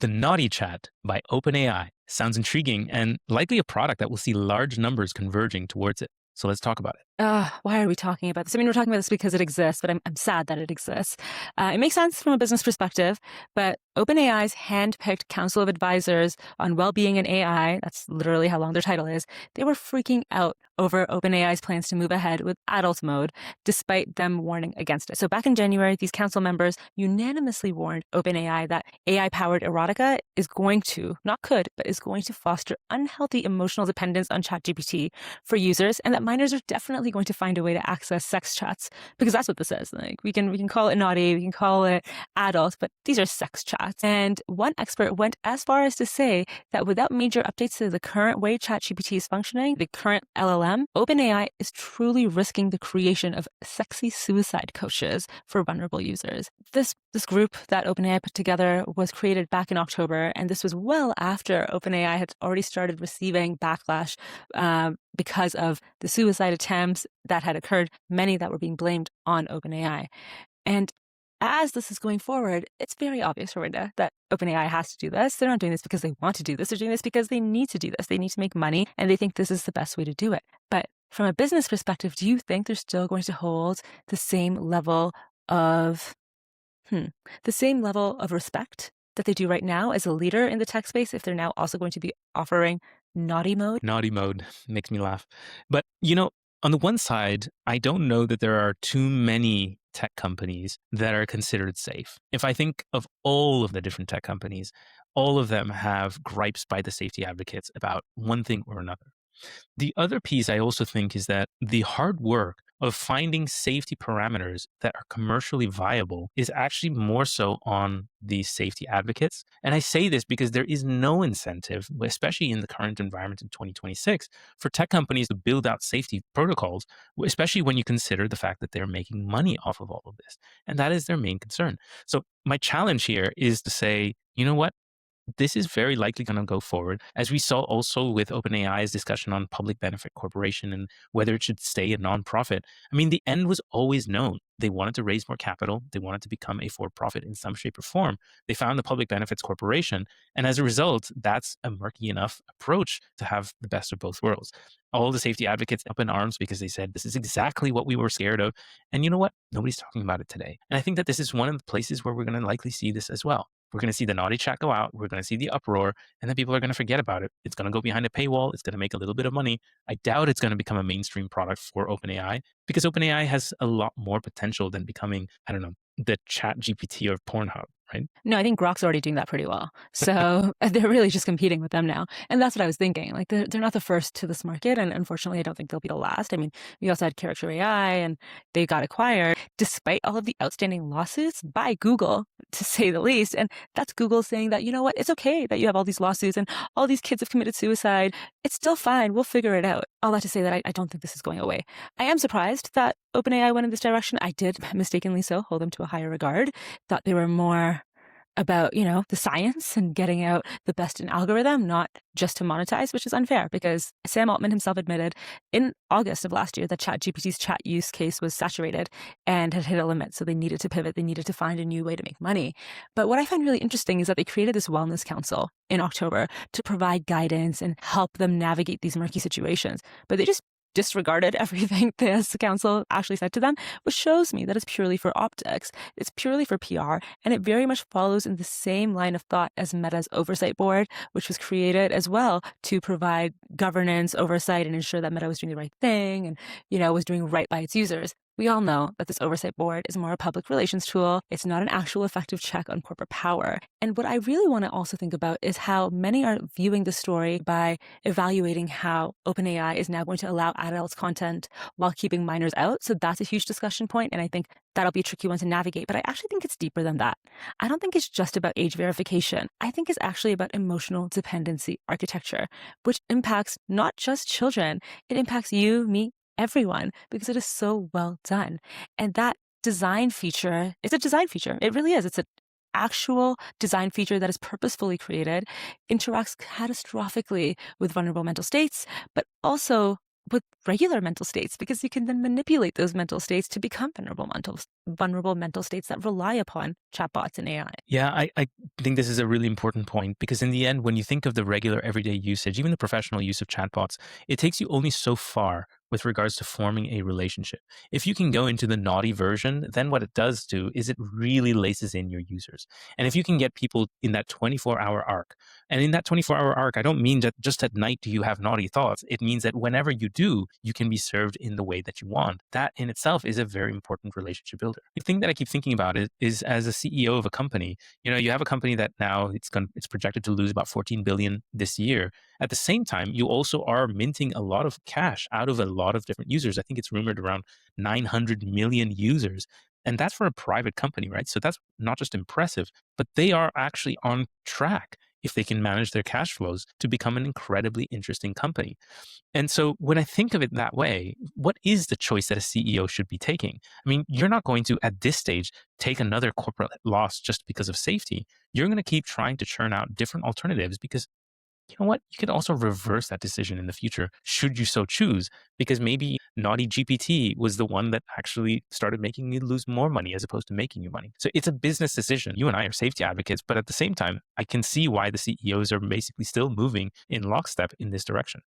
The Naughty Chat by OpenAI sounds intriguing and likely a product that will see large numbers converging towards it. So let's talk about it. Why are we talking about this? I mean, we're talking about this because it exists, but I'm sad that it exists. It makes sense from a business perspective, but OpenAI's hand-picked council of advisors on wellbeing and AI, that's literally how long their title is, they were freaking out over OpenAI's plans to move ahead with adult mode, despite them warning against it. So back in January, these council members unanimously warned OpenAI that AI-powered erotica is going to, not could, but is going to foster unhealthy emotional dependence on ChatGPT for users, and that minors are definitely going to find a way to access sex chats, because that's what this is. Like we can call it naughty, we can call it adult, but these are sex chats. And one expert went as far as to say that without major updates to the current way ChatGPT is functioning, the current LLM, OpenAI is truly risking the creation of sexy suicide coaches for vulnerable users. This group that OpenAI put together was created back in October, and this was well after OpenAI had already started receiving backlash because of the suicide attempts that had occurred, many that were being blamed on OpenAI. And as this is going forward, it's very obvious, Harinda, that OpenAI has to do this. They're not doing this because they want to do this. They're doing this because they need to do this. They need to make money, and they think this is the best way to do it. But from a business perspective, do you think they're still going to hold the same level of respect that they do right now as a leader in the tech space if they're now also going to be offering naughty mode? Naughty mode makes me laugh. But, on the one side, I don't know that there are too many tech companies that are considered safe. If I think of all of the different tech companies, all of them have gripes by the safety advocates about one thing or another. The other piece I also think is that the hard work of finding safety parameters that are commercially viable is actually more so on the safety advocates. And I say this because there is no incentive, especially in the current environment in 2026, for tech companies to build out safety protocols, especially when you consider the fact that they're making money off of all of this. And that is their main concern. So my challenge here is to say, you know what? This is very likely going to go forward, as we saw also with OpenAI's discussion on public benefit corporation and whether it should stay a nonprofit. I mean, the end was always known. They wanted to raise more capital. They wanted to become a for-profit in some shape or form. They found the public benefits corporation. And as a result, that's a murky enough approach to have the best of both worlds. All the safety advocates up in arms because they said, this is exactly what we were scared of. And you know what? Nobody's talking about it today. And I think that this is one of the places where we're going to likely see this as well. We're going to see the naughty chat go out. We're going to see the uproar, and then people are going to forget about it. It's going to go behind a paywall. It's going to make a little bit of money. I doubt it's going to become a mainstream product for OpenAI, because OpenAI has a lot more potential than becoming, I don't know, the chat GPT of Pornhub, right? No, I think Grok's already doing that pretty well. So they're really just competing with them now. And that's what I was thinking. Like they're not the first to this market. And unfortunately, I don't think they'll be the last. I mean, we also had Character AI and they got acquired despite all of the outstanding lawsuits by Google, to say the least. And that's Google saying that, you know what, it's okay that you have all these lawsuits and all these kids have committed suicide. It's still fine. We'll figure it out. All that to say that I don't think this is going away. I am surprised that OpenAI went in this direction. I did mistakenly so hold them to a higher regard. Thought they were more about, the science and getting out the best in algorithm, not just to monetize, which is unfair because Sam Altman himself admitted in August of last year that ChatGPT's chat use case was saturated and had hit a limit. So they needed to pivot. They needed to find a new way to make money. But what I find really interesting is that they created this wellness council in October to provide guidance and help them navigate these murky situations. But they just disregarded everything this council actually said to them, which shows me that it's purely for optics. It's purely for PR, and it very much follows in the same line of thought as Meta's oversight board, which was created as well to provide governance, oversight, and ensure that Meta was doing the right thing and, was doing right by its users. We all know that this oversight board is more a public relations tool. It's not an actual effective check on corporate power. And what I really want to also think about is how many are viewing the story by evaluating how OpenAI is now going to allow adults content while keeping minors out. So that's a huge discussion point, and I think that'll be a tricky one to navigate. But I actually think it's deeper than that. I don't think it's just about age verification. I think it's actually about emotional dependency architecture, which impacts not just children. It impacts you, me, everyone, because it is so well done. And that design feature is a design feature. It really is. It's an actual design feature that is purposefully created, interacts catastrophically with vulnerable mental states, but also with regular mental states because you can then manipulate those mental states to become vulnerable mental states that rely upon chatbots and AI. Yeah, I think this is a really important point because in the end, when you think of the regular everyday usage, even the professional use of chatbots, it takes you only so far with regards to forming a relationship. If you can go into the naughty version, then what it does do is it really laces in your users. And if you can get people in that 24-hour arc, and in that 24-hour arc, I don't mean that just at night do you have naughty thoughts. It means that whenever you do, you can be served in the way that you want. That in itself is a very important relationship builder. The thing that I keep thinking about is as a CEO of a company, you have a company that now it's projected to lose about 14 billion this year. At the same time, you also are minting a lot of cash out of a lot of different users. I think it's rumored around 900 million users. And that's for a private company, right? So that's not just impressive, but they are actually on track if they can manage their cash flows to become an incredibly interesting company. And so when I think of it that way, what is the choice that a CEO should be taking? I mean, you're not going to, at this stage, take another corporate loss just because of safety. You're going to keep trying to churn out different alternatives because you know what? You could also reverse that decision in the future, should you so choose, because maybe naughty GPT was the one that actually started making you lose more money as opposed to making you money. So it's a business decision. You and I are safety advocates, but at the same time, I can see why the CEOs are basically still moving in lockstep in this direction.